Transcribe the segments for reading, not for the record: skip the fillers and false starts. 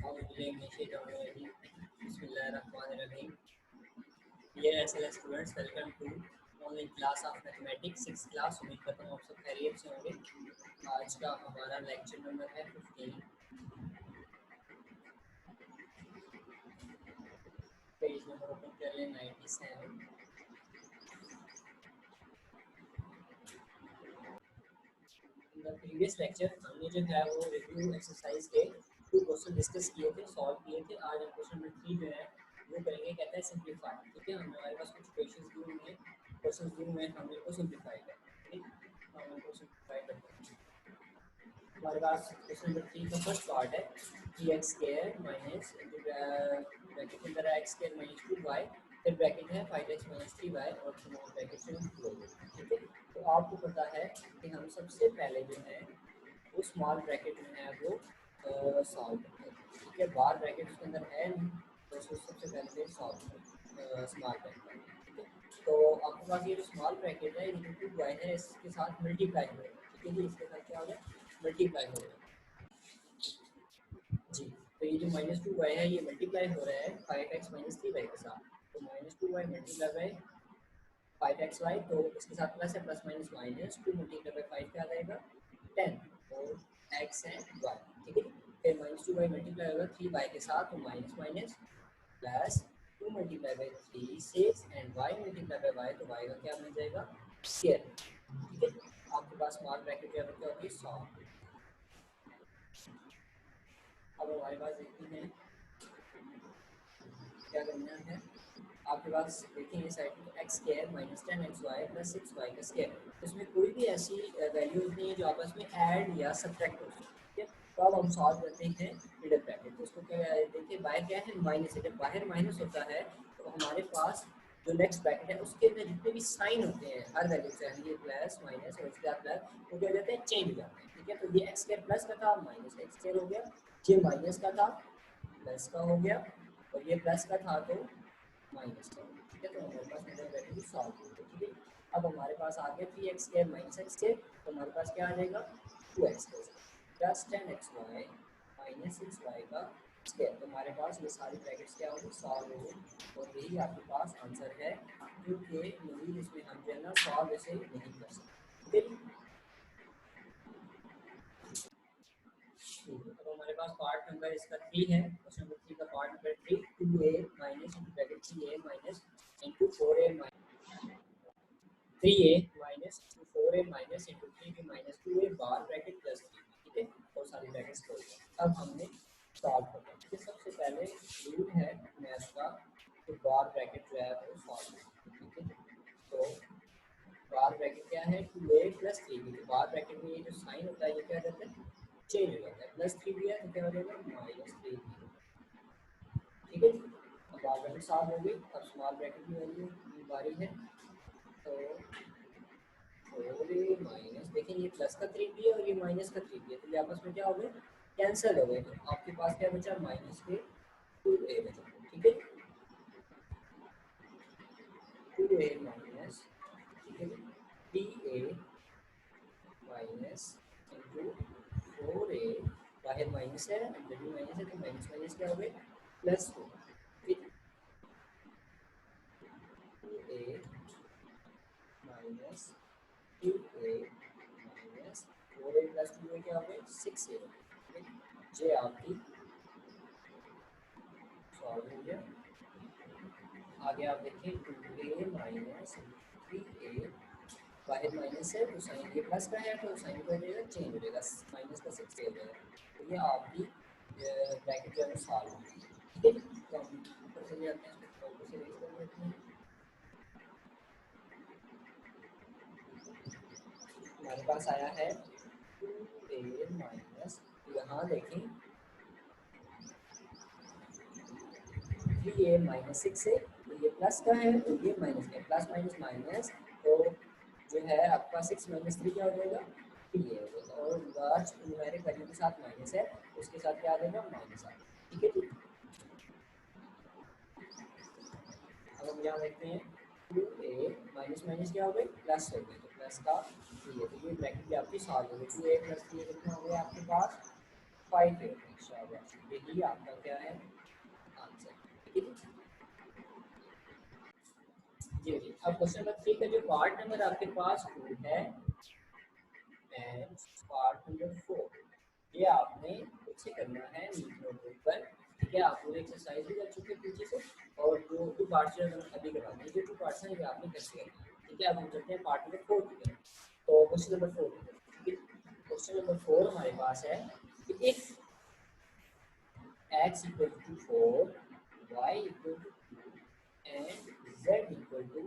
बिस्मिल्लाहिर्रहमानिर्रहीम। Dear SLS students, welcome to online class of mathematics 6 class. उम्मीद करता हूँ आप सब खैरियत से होंगे। आज का हमारा लेक्चर नंबर है 15। पेज नंबर ओपन कर लें 97। इन द प्रीवियस लेक्चर हमने जो है वो रिव्यू एक्सरसाइज के 2 क्वेश्चन डिस्कस किए थे, सॉल्व किए थे। आज हम क्वेश्चन नंबर 3 जो है वो करेंगे, कहता है सिंप्लीफाई। ठीक है, हमारे पास कुछ क्वेश्चंस दिए हुए हैं, क्वेश्चंस दिए हुए हैं, हम इनको सिंप्लीफाई करेंगे। ठीक, हम इनको सिंप्लीफाई करते हैं। हमारे पास क्वेश्चन नंबर 3 का फर्स्ट पार्ट है कि एक्स स्क्वायर माइनस ब्रैकेट के अंदर एक्स स्क्वायर माइनस 2y, फिर ब्रैकेट है 5x माइनस 3y और ब्रैकेट से हम क्लोज। ठीक है, तो आपको पता है कि हम सबसे पहले जो है वो स्मॉल ब्रैकेट जो है वो सॉल्व करते हैं। ठीक है, बार ब्रैकेट उसके अंदर है नहीं, तो उसको सबसे पहले सॉल्व करें स्मॉल ब्रैकेट। ठीक है, तो आपके पास ये जो स्मॉल ब्रैकेट है ये टू वाई है, इसके साथ मल्टीप्लाई हो रहा है। ठीक है जी, इसके साथ क्या हो गया, मल्टीप्लाई हो रहा है जी। तो ये जो माइनस 2y है ये मल्टीप्लाई हो रहा है 5x माइनस 3y के साथ। तो minus 2y multiply by 5xy, तो इसके साथ प्लस है, plus minus minus 2 multiply by 5 क्या आ जाएगा 10 और x एंड y। ठीक है, फिर माइनस 2y मल्टीप्लाई होगा 3y के साथ, तो minus minus plus 2 multiply by 3 6 and y multiply by y, तो y का क्या बन जाएगा स्क्वायर। ठीक है, आपके पास स्मॉल ब्रैकेट क्या होगी 100। अब हमारे पास देखते हैं क्या करना है। आपके पास देखिए ये साइड में x square minus 10xy plus 6y का स्क्वायर, तो इसमें कोई भी ऐसी वैल्यूज नहीं है जो आपस में ऐड या सब्ट्रैक्ट हो सकती है। ठीक है, तो अब हम सॉल्व करते हैं मिडल ब्रैकेट। तो इसको क्या देखिए, बाहर क्या है माइनस है, जब बाहर माइनस होता है तो हमारे पास जो नेक्स्ट ब्रैकेट है उसके अंदर जितने भी साइन होते हैं हर वैल्यू से, ये प्लस माइनस और इसके बाद प्लस, वो क्या हो जाते हैं चेंज हो जाते हैं। ठीक है, तो ये एक्स स्क्वायर प्लस का था माइनस एक्स स्क्वायर हो गया, ये माइनस का था प्लस का हो गया, और ये प्लस का था तो माइनस का। ठीक है, तो हमारे पास मिडल ब्रैकेट सॉल्व हो गया। ठीक है, अब हमारे पास आ गया 3x square minus x square, तो हमारे पास क्या आ जाएगा 2x square plus 10xy minus 6y का स्क्वायर। तो हमारे पास ये सारी ब्रैकेट्स क्या होगी सॉल्व हो गई, और यही आपके पास आंसर है, क्योंकि मजीद इसमें हम जो है ना सॉल्व ऐसे नहीं कर सकते। ठीक है, ठीक है, तो हमारे पास पार्ट नंबर इसका 3 है। क्वेश्चन नंबर 3 का part number 3, 2a minus into bracket 3a minus into 4a minus 3a minus into 4a minus into 3b minus 2a बार ब्रैकेट प्लस 3। ठीक है, और सारी ब्रैकेट्स खोल दिए। अब हमने सॉल्व करना है। ठीक है, सबसे पहले रूल है मैथ का कि बार ब्रैकेट जो है वो सॉल्व है। ठीक है, तो बार ब्रैकेट क्या है 2a प्लस 3b, तो बार ब्रैकेट में ये जो साइन होता है ये क्या हो जाता है चेंज हो जाता है, प्लस 3b है तो क्या हो जाएगा माइनस 3b। ठीक है, अब बार ब्रैकेट सॉल्व हो गई। अब स्मॉल ब्रैकेट की वैल्यू बारी है, तो और ये माइनस, देखिए ये प्लस का 3b है और ये माइनस का 3b है, तो ये आपस में क्या हो गए कैंसिल हो गए, तो आपके पास क्या बचा माइनस के 2a बचा। ठीक है, 2a माइनस, ठीक है 3a माइनस इंटू 4a, बाहर माइनस है अंदर भी माइनस है, तो माइनस माइनस क्या हो गए प्लस हो। फिर 2a minus 2a minus 4a plus 2a क्या हो गए 6a। ठीक है, ये आपकी सॉल्व हो गया। आगे आप देखिए 2a माइनस 3a, बाहर माइनस है तो साइन ये प्लस का है तो साइन क्या हो जाएगा चेंज हो जाएगा, माइनस का 6 हो जाएगा। तो ये आपकी ब्रैकेट जो है सॉल्व हो गई। ठीक है, तो हम ऊपर चले जाते हैं, इसको ऊपर से रेज कर लेते हैं। हमारे पास आया है 2a माइनस, यहाँ देखें 3a माइनस 6 है, तो ये प्लस का है तो ये माइनस का है, प्लस माइनस माइनस, तो जो है आपका 6 माइनस 3 क्या हो जाएगा 3a हो जाएगा, और लार्ज न्यूमेरिक वैल्यू के साथ माइनस है उसके साथ क्या आ जाएगा माइनस आ। ठीक है, ठीक। अब हम यहाँ देखते हैं 2a माइनस माइनस क्या हो गई प्लस हो गई, तो प्लस का 3a, तो ये ब्रैकेट भी आपकी सॉल्व हो गई। 2a प्लस 3a कितना हो गया आपके पास 5 शाबाश, यही आपका क्या है आंसर। ठीक है जी जी। अब क्वेश्चन नंबर 3 का जो पार्ट नंबर आपके पास 2 है एंड पार्ट नंबर 4, ये आपने खुद से करना है नीट नोटबुक पर। ठीक है, आप पूरे एक्सरसाइज भी कर चुके हैं पीछे से, और जो टू पार्ट्स हैं अभी करवाने हैं, जो टू पार्ट्स हैं ये आपने कर दिया। ठीक है, अब हम चलते हैं पार्ट नंबर 4 की तरफ। तो क्वेश्चन नंबर 4, ठीक है, क्वेश्चन नंबर 4 हमारे पास है कि if x equal to 4, y equal to 2 and z equal to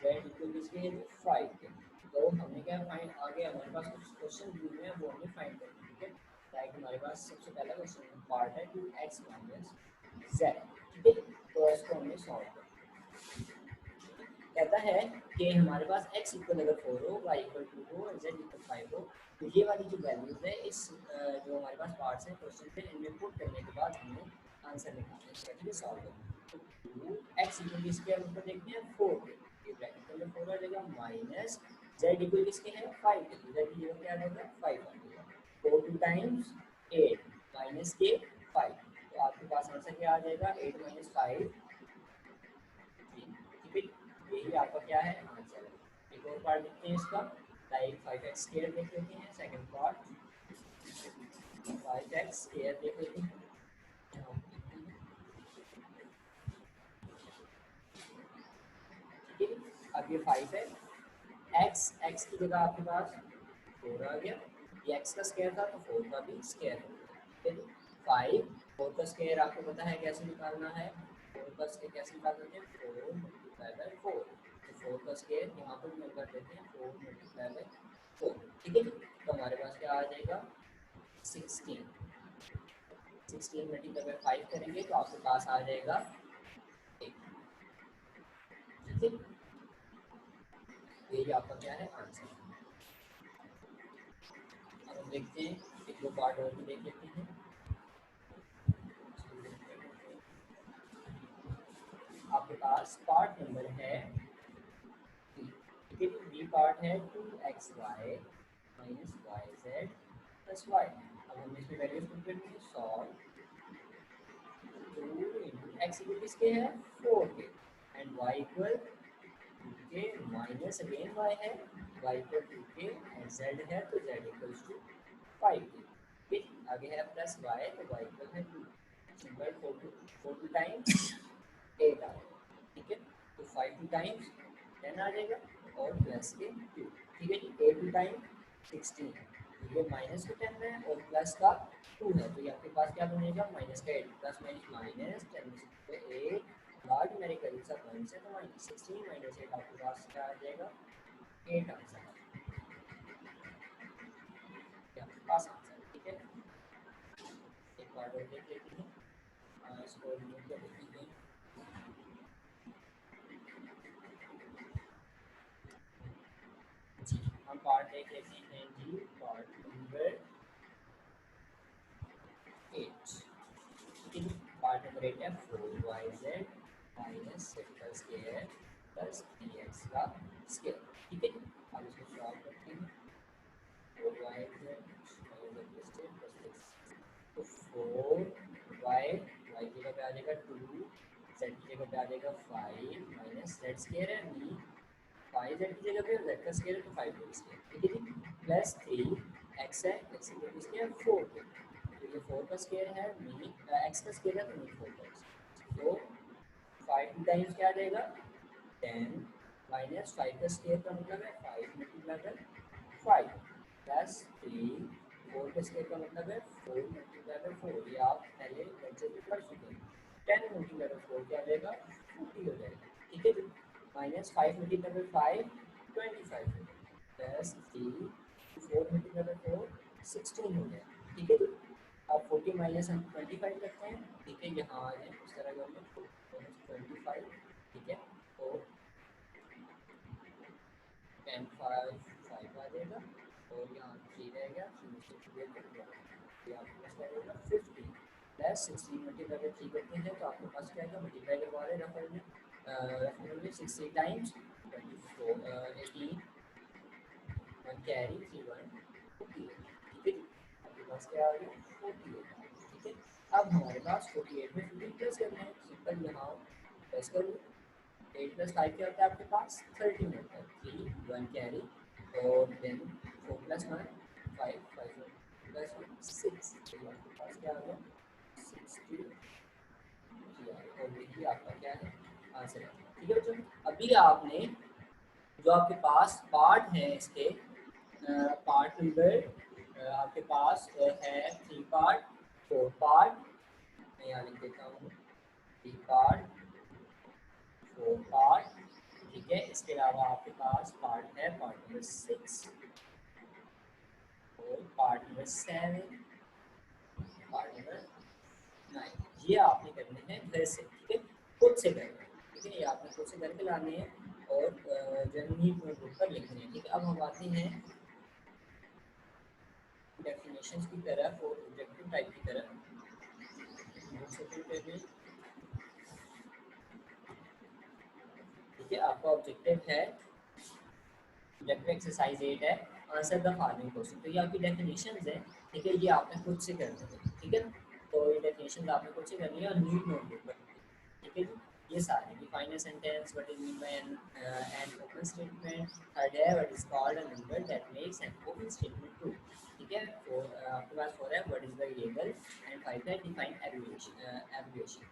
z equal to इसके 5 के। तो हमने क्या फाइंड, आगे हमारे पास कुछ क्वेश्चन दिए हुए हैं वो हमें फाइंड करना है। ठीक है, लाइक हमारे पास सबसे पहला क्वेश्चन पार्ट है 2x माइनस z। ठीक है, तो इसको हमने सॉल्व करना कहता है कि हमारे पास x इक्वल अगर 4 हो, y इक्वल 2 हो और z इक्वल 5 हो, तो ये वाली जो वैल्यूज है इस जो हमारे पास पार्ट्स हैं क्वेश्चन पे, इनमें पुट करने के बाद हमें आंसर निकालना है, इसका सॉल्व करना है। तो x इक्वल इसके हम ऊपर देखते हैं 4 के, ये ब्रैकेट के अंदर 4 आ जाएगा, माइनस z इक्वल इसके है 5 के, तो z की जगह क्या आ जाएगा 5 आ जाएगा। 4 2 टाइम्स 8 माइनस के 5, तो आपके पास आंसर क्या आ जाएगा 8 माइनस 5 ठीक है, यही आपका क्या है आंसर है। एक और पार्ट देखते हैं इसका, लाइक 5x स्क्वायर देख लेते हैं, सेकंड पार्ट 5x स्क्वायर देख लेते हैं। ठीक है, अब ये 5 है, x की जगह आपके पास 4 आ गया, ये x का स्क्वायर था तो 4 का भी स्क्वायर हो गया। ठीक है, 5 4 का स्क्वायर आपको पता है कैसे निकालना है, 4 का स्क्वायर कैसे निकाल सकते हैं, 4 मल्टीप्लाई बाय 4, तो 4 का स्क्वायर यहाँ पर हम कर देते हैं 4 मल्टीप्लाई बाय 4। ठीक है, तो हमारे पास क्या आ जाएगा 16, 16 मल्टीप्लाई बाय 5 करेंगे तो आपके पास आ जाएगा 8। ठीक है, यही आपका क्या है आंसर। अब हम देखते हैं एक दो पार्ट और भी देख लेते हैं। आपके पास पार्ट नंबर है बी पार्ट है 2xy minus Y Z plus Y. अब हम इसमें वैल्यूज पुट करेंगे, सॉल्व 2 इंटू एक्स इक्वल किसके है 4 के एंड वाई इक्वल 2 के माइनस अगेन वाई है, वाई इक्वल 2 के एंड जेड है तो जेड इक्वल्स टू 5 के। ठीक, आगे है प्लस वाई तो वाई इक्वल है 2, सिंपल 4 टाइम्स 8 आ जाएगा। ठीक है, तो 5 टू टाइम्स 10 आ जाएगा और प्लस के 2। ठीक है जी, 8 टू टाइम 16 है, तो ये माइनस का 10 है और प्लस का 2 है, तो ये आपके पास क्या बनेगा माइनस का 8, प्लस माइनस माइनस 10 में से 8 लार्ज मेरे करीब सा माइनस है, तो माइनस 16 माइनस 8 आपके पास क्या आ जाएगा 8 आंसर आपके पास आंसर। ठीक है, एक बार और देख लेते हैं, इसको रिमूव कर देते हैं। जी, हम पार्ट देख लेते हैं जी, पार्ट नंबर 8। ठीक है, पार्ट नंबर 8 है 4yz माइनस z का स्क्वायर प्लस 3x का स्क्वायर। ठीक है, अब इसको सॉल्व करते हैं, 4yz माइनस z प्लस 6, तो 4y y की जगह पे आ जाएगा 2, z की जगह पे आ जाएगा 5 माइनस z स्क्वायर है b, 5 z की जगह पे z का स्क्वायर है तो 5 का स्क्वायर। ठीक है जी, प्लस 3 x है, x की जगह स्क्वायर 4 के, तो ये 4 का स्क्वायर है मीनिंग x का स्क्वायर है तो मीनिंग 4 का स्क्वायर, तो 5 टाइम्स क्या आ जाएगा 10 माइनस 5 का स्क्वायर का मतलब है 5 मल्टीप्लाई बाय 5 प्लस 3, 4 का स्क्वायर का मतलब है 4 मल्टीप्लाई बाय 4, ये आप पहले लेक्चर में पढ़ चुके हैं। 10 मल्टीप्लाई बाय 4 क्या आ जाएगा 40 हो जाएगा। ठीक है, माइनस 5 मल्टीप्लाई बाय 5 25 हो जाएगा, प्लस 3 4 मल्टीप्लाई बाय 4 16 हो गया। ठीक है, अब 40 माइनस हम 25 करते हैं। ठीक है, यहाँ आ जाए उस तरह कर लें 25। ठीक है, तो 10 5 5 आ जाएगा और यहाँ 3 रहेगा, 3 से 2 ये आपके पास क्या रहेगा 50 प्लस 16 मल्टीप्लाई बाय 3 करते हैं तो आपके पास क्या आएगा, मल्टीप्लाई करवा रहे रफल में 60 टाइम्स 24 18 1 कैरी 3 1 48, ठीक है जी। आपके पास क्या आ गया 48, ठीक है। अब हमारे पास 48 में 15 प्लस करना है, सिंपल यहाँ प्लस कर लो। 8 प्लस 5 क्या होता है आपके पास 13 होता है, 3 1 कैरी और देन 4 प्लस 1 5 5 प्लस 1 6, तो आपके पास क्या आ गया 60 और यही आपका क्या है आंसर है, ठीक है बच्चों। अभी आपने जो आपके पास पार्ट है इसके पार्ट नंबर आपके पास है 3 पार्ट 4 पार्ट, मैं यहाँ लिख देता हूँ 3 पार्ट 4 पार्ट, ठीक है। इसके अलावा आपके पास पार्ट है पार्ट नंबर 6 और पार्ट नंबर 7, पार्ट नंबर 9, ये आपने करने हैं घर से, ठीक है, खुद से करना है, ठीक है, ये आपने खुद से करके लाने हैं और जनरली नोटबुक पर लिखने हैं, ठीक है। अब हम आते हैं डेफिनेशंस की तरफ और ऑब्जेक्टिव टाइप की तरफ। ठीक है, आपका ऑब्जेक्टिव है, ऑब्जेक्टिव एक्सरसाइज 8 है, आंसर द फॉलोइंग क्वेश्चन। तो ये आपकी डेफिनेशंस है, ठीक है, ये आपने खुद से करनी है, ठीक है ना। तो ये डेफिनेशंस आपने खुद से करनी है और नीट नोटबुक पर, ठीक है जी। ये सारे define a sentence, what is mean by an open statement, third है what is called a number that makes an open statement true, ठीक है। और आपके पास 4 है व्हाट इज वेरिएबल एंड 5 है डिफाइन एब्रिविएशन,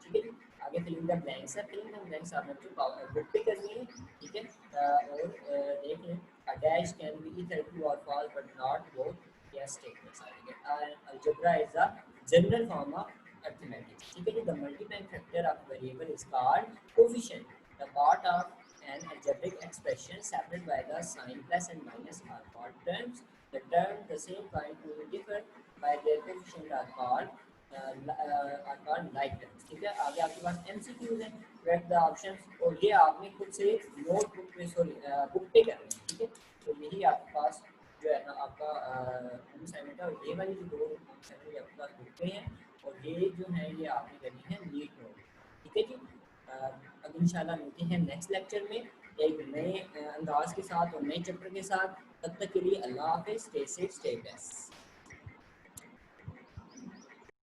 ठीक है जी। आगे फिलिंग द ब्लैंक्स है, फिलिंग द ब्लैंक्स आपने जो बुक पे करनी है, ठीक है। और देख लें a dash can be either true or false but not both yes statements are again. Algebra is a general form of arithmetic, ठीक है जी। The multiplying factor of variable is called coefficient. The part of an algebraic expression separated by the sign plus and minus are called terms. The term the same kind to differ by their coefficient are called like terms, ठीक है। आगे आपके पास MCQs है, read the options, और ये आपने खुद से नोटबुक में सॉरी बुक पे करना है, ठीक है। तो यही आपके पास जो है ना आपका असाइनमेंट है, और ये वाली जो 2 असाइनमेंट आपके पास बुक पे हैं और ये जो है ये आपने करनी है नीट नोट, ठीक है जी। अब इंशाल्लाह मिलते हैं नेक्स्ट लेक्चर में एक नए अंदाज के साथ और नए चैप्टर के साथ। तब तक के लिए अल्लाह हाफिज़, स्टे सेफ स्टे बेस्ट।